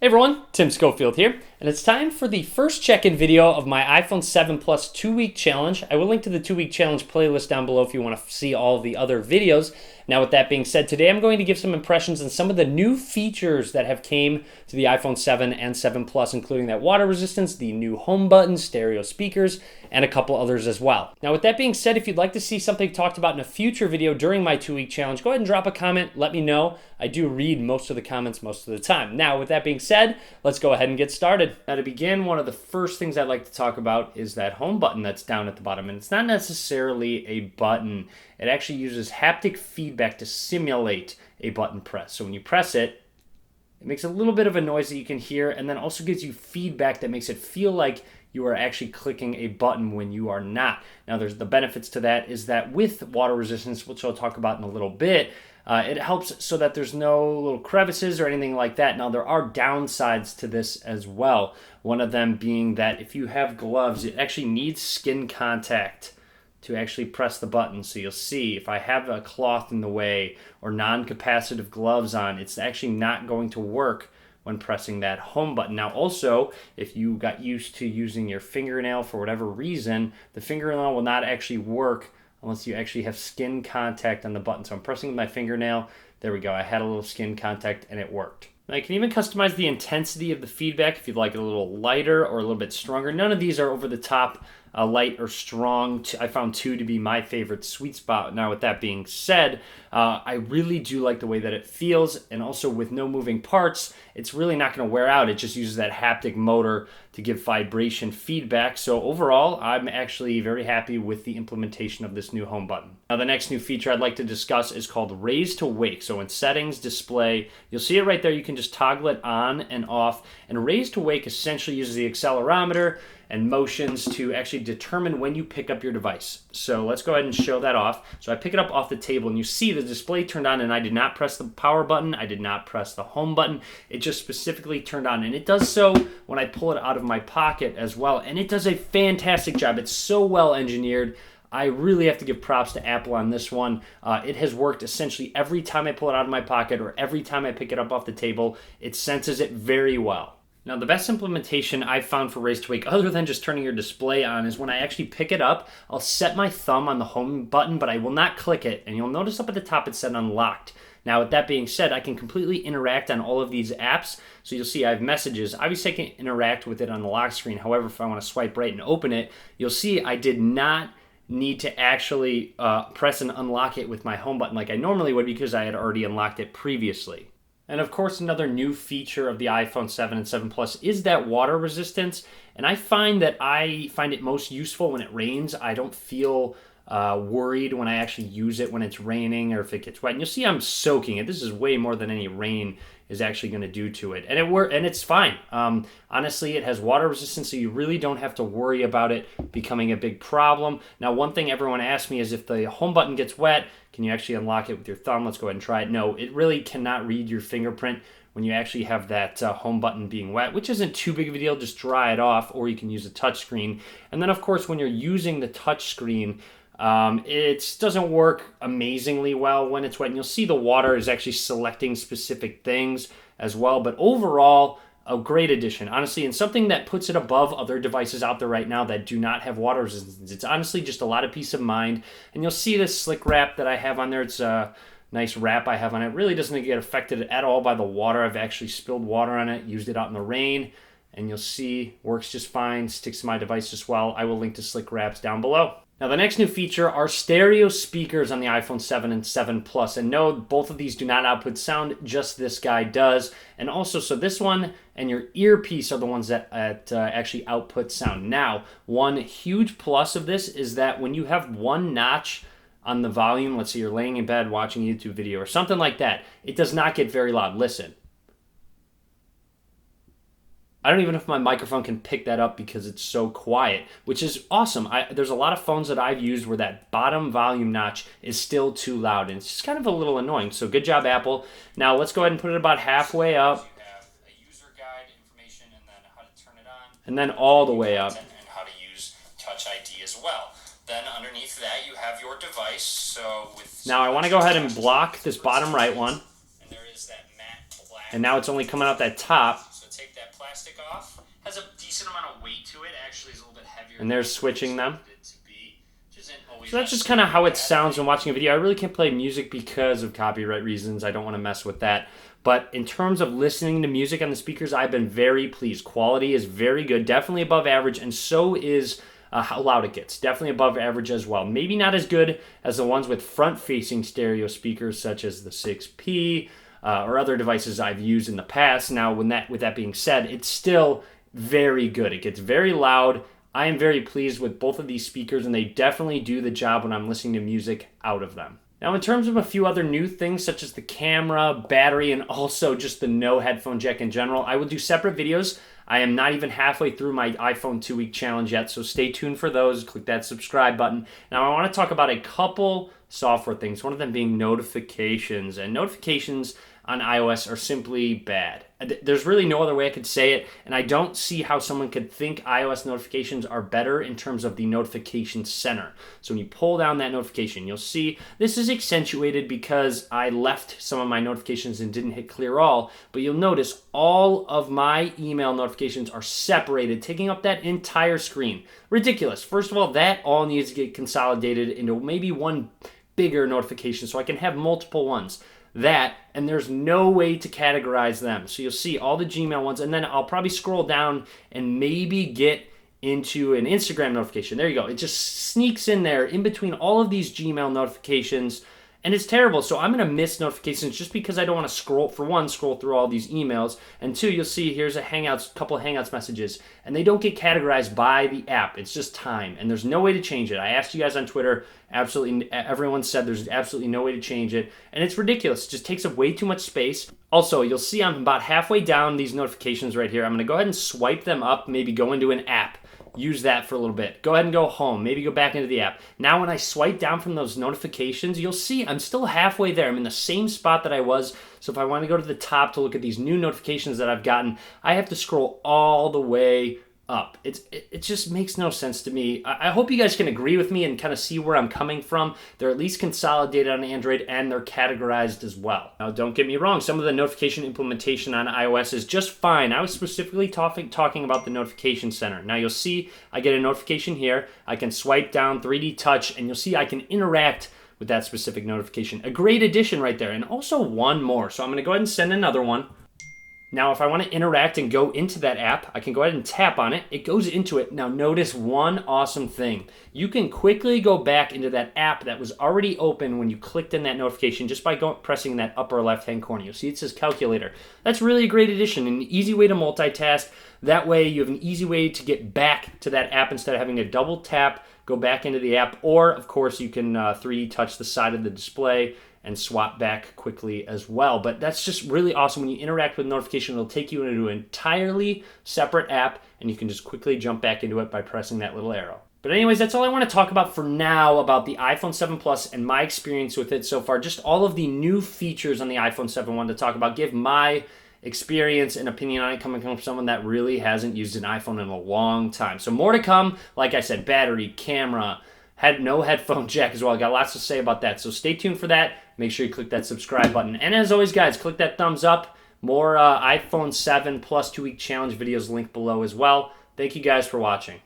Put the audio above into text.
everyone, Tim Schofield here, and it's time for the first check-in video of my iPhone 7 Plus 2-week challenge. I will link to the 2-week challenge playlist down below if you want to see all of the other videos. Now with that being said, today I'm going to give some impressions on some of the new features that have came to the iPhone 7 and 7 Plus, including that water resistance, the new home button, stereo speakers, and a couple others as well. Now with that being said, if you'd like to see something talked about in a future video during my 2-week challenge, go ahead and drop a comment, let me know. I do read most of the comments most of the time. Now with that being said, let's go ahead and get started. Now to begin, one of the first things I'd like to talk about is that home button that's down at the bottom, and it's not necessarily a button. It actually uses haptic feedback to simulate a button press. So when you press it, it makes a little bit of a noise that you can hear, and then also gives you feedback that makes it feel like you are actually clicking a button when you are not. Now there's the benefits to that is that with water resistance, which I'll talk about in a little bit, it helps so that there's no little crevices or anything like that. Now there are downsides to this as well. One of them being that if you have gloves, it actually needs skin contact to actually press the button. So you'll see if I have a cloth in the way or non-capacitive gloves on, it's actually not going to work when pressing that home button. Now also, if you got used to using your fingernail for whatever reason, the fingernail will not actually work unless you actually have skin contact on the button. So I'm pressing with my fingernail. There we go. I had a little skin contact and it worked. Now you can even customize the intensity of the feedback if you'd like it a little lighter or a little bit stronger. None of these are over the top light or strong. I found 2 to be my favorite sweet spot. Now with that being said, I really do like the way that it feels, and also with no moving parts, it's really not going to wear out. It just uses that haptic motor to give vibration feedback. So overall, I'm actually very happy with the implementation of this new home button. Now the next new feature I'd like to discuss is called Raise to Wake. So in Settings, Display, you'll see it right there. You can just toggle it on and off, and Raise to Wake essentially uses the accelerometer and motions to actually determine when you pick up your device. So let's go ahead and show that off. So I pick it up off the table and you see the display turned on, and I did not press the power button. I did not press the home button. It just specifically turned on, and it does so when I pull it out of my pocket as well. And it does a fantastic job. It's so well engineered. I really have to give props to Apple on this one. It has worked essentially every time I pull it out of my pocket or every time I pick it up off the table. It senses it very well. Now, the best implementation I've found for Raise to Wake, other than just turning your display on, is when I actually pick it up, I'll set my thumb on the home button, but I will not click it. And you'll notice up at the top it said unlocked. Now, with that being said, I can completely interact on all of these apps. So you'll see I have messages. Obviously, I can interact with it on the lock screen. However, if I want to swipe right and open it, you'll see I did not need to actually press and unlock it with my home button like I normally would, because I had already unlocked it previously. And of course, another new feature of the iPhone 7 and 7 Plus is that water resistance. And I find it most useful when it rains. I don't feel worried when I actually use it when it's raining or if it gets wet. And you'll see I'm soaking it. This is way more than any rain is actually going to do to it. And it's fine. Honestly, it has water resistance, so you really don't have to worry about it becoming a big problem. Now, one thing everyone asks me is if the home button gets wet, can you actually unlock it with your thumb? Let's go ahead and try it. No, it really cannot read your fingerprint when you actually have that home button being wet, which isn't too big of a deal. Just dry it off, or you can use a touch screen. And then, of course, when you're using the touch screen, it doesn't work amazingly well when it's wet, and you'll see the water is actually selecting specific things as well. But overall, a great addition, honestly, and something that puts it above other devices out there right now that do not have water resistance. It's honestly just a lot of peace of mind. And you'll see this slick wrap that I have on there. It's a nice wrap I have on it. It really doesn't get affected at all by the water. I've actually spilled water on it, used it out in the rain, and you'll see works just fine, sticks to my device as well. I will link to slick wraps down below. Now, the next new feature are stereo speakers on the iPhone 7 and 7 Plus. And no, both of these do not output sound, just this guy does. And also, so this one and your earpiece are the ones that actually output sound. Now, one huge plus of this is that when you have one notch on the volume, let's say you're laying in bed watching a YouTube video or something like that, it does not get very loud. Listen. I don't even know if my microphone can pick that up because it's so quiet, which is awesome. There's a lot of phones that I've used where that bottom volume notch is still too loud, and it's just kind of a little annoying. So good job, Apple. Now let's go ahead and put it about halfway up. You have a user guide information, and then how to turn it on. And then all the way up. And how to use Touch ID as well. Then underneath that, you have your device. So with now I want to go ahead and block this bottom right one. And there is that matte black. And now it's only coming out that top. So take that plastic off. Has a decent amount of weight to it. Actually, is a little bit heavier. And they're switching them. So So that's just kind of how it sounds when watching a video. I really can't play music because of copyright reasons. I don't want to mess with that. But in terms of listening to music on the speakers, I've been very pleased. Quality is very good, definitely above average, and so is how loud it gets. Definitely above average as well. Maybe not as good as the ones with front-facing stereo speakers such as the 6P or other devices I've used in the past. Now, with that being said, it's still very good. It gets very loud. I am very pleased with both of these speakers, and they definitely do the job when I'm listening to music out of them. Now, in terms of a few other new things, such as the camera, battery, and also just the no headphone jack in general, I will do separate videos. I am not even halfway through my iPhone 2-week challenge yet, so stay tuned for those. Click that subscribe button. Now, I want to talk about a couple software things, one of them being notifications. And notifications on iOS are simply bad. There's really no other way I could say it, and I don't see how someone could think iOS notifications are better in terms of the notification center. So when you pull down that notification, you'll see this is accentuated because I left some of my notifications and didn't hit clear all, but you'll notice all of my email notifications are separated, taking up that entire screen. Ridiculous. First of all, that all needs to get consolidated into maybe one bigger notification so I can have multiple ones. That, and there's no way to categorize them. So you'll see all the Gmail ones, and then I'll probably scroll down and maybe get into an Instagram notification. There you go. It just sneaks in there in between all of these Gmail notifications, and it's terrible. So I'm going to miss notifications just because I don't want to scroll through all these emails, and two, you'll see here's a couple of Hangouts messages, and they don't get categorized by the app. It's just time, and there's no way to change it. I asked you guys on Twitter. Absolutely, everyone said there's absolutely no way to change it, and it's ridiculous. It just takes up way too much space. Also, you'll see I'm about halfway down these notifications right here. I'm going to go ahead and swipe them up, maybe go into an app. Use that for a little bit. Go ahead and go home. Maybe go back into the app. Now when I swipe down from those notifications, you'll see I'm still halfway there. I'm in the same spot that I was. So if I want to go to the top to look at these new notifications that I've gotten, I have to scroll all the way up. It just makes no sense to me. I hope you guys can agree with me and kind of see where I'm coming from. They're at least consolidated on Android and they're categorized as well. Now, don't get me wrong. Some of the notification implementation on iOS is just fine. I was specifically talking about the notification center. Now, you'll see I get a notification here. I can swipe down 3D touch, and you'll see I can interact with that specific notification. A great addition right there, and also one more. So I'm going to go ahead and send another one. Now, if I want to interact and go into that app, I can go ahead and tap on it. It goes into it. Now, notice one awesome thing. You can quickly go back into that app that was already open when you clicked in that notification just by pressing that upper left-hand corner. You'll see it says calculator. That's really a great addition, an easy way to multitask. That way, you have an easy way to get back to that app instead of having to double tap, go back into the app, or, of course, you can 3D touch the side of the display and swap back quickly as well. But that's just really awesome. When you interact with notification, it'll take you into an entirely separate app, and you can just quickly jump back into it by pressing that little arrow. But anyways, that's all I want to talk about for now about the iPhone 7 Plus and my experience with it so far. Just all of the new features on the iPhone 7 I wanted to talk about, give my experience and opinion on it coming from someone that really hasn't used an iPhone in a long time. So more to come. Like I said, battery, camera, no headphone jack as well. I got lots to say about that. So stay tuned for that. Make sure you click that subscribe button. And as always, guys, click that thumbs up. More iPhone 7 Plus 2-week challenge videos linked below as well. Thank you guys for watching.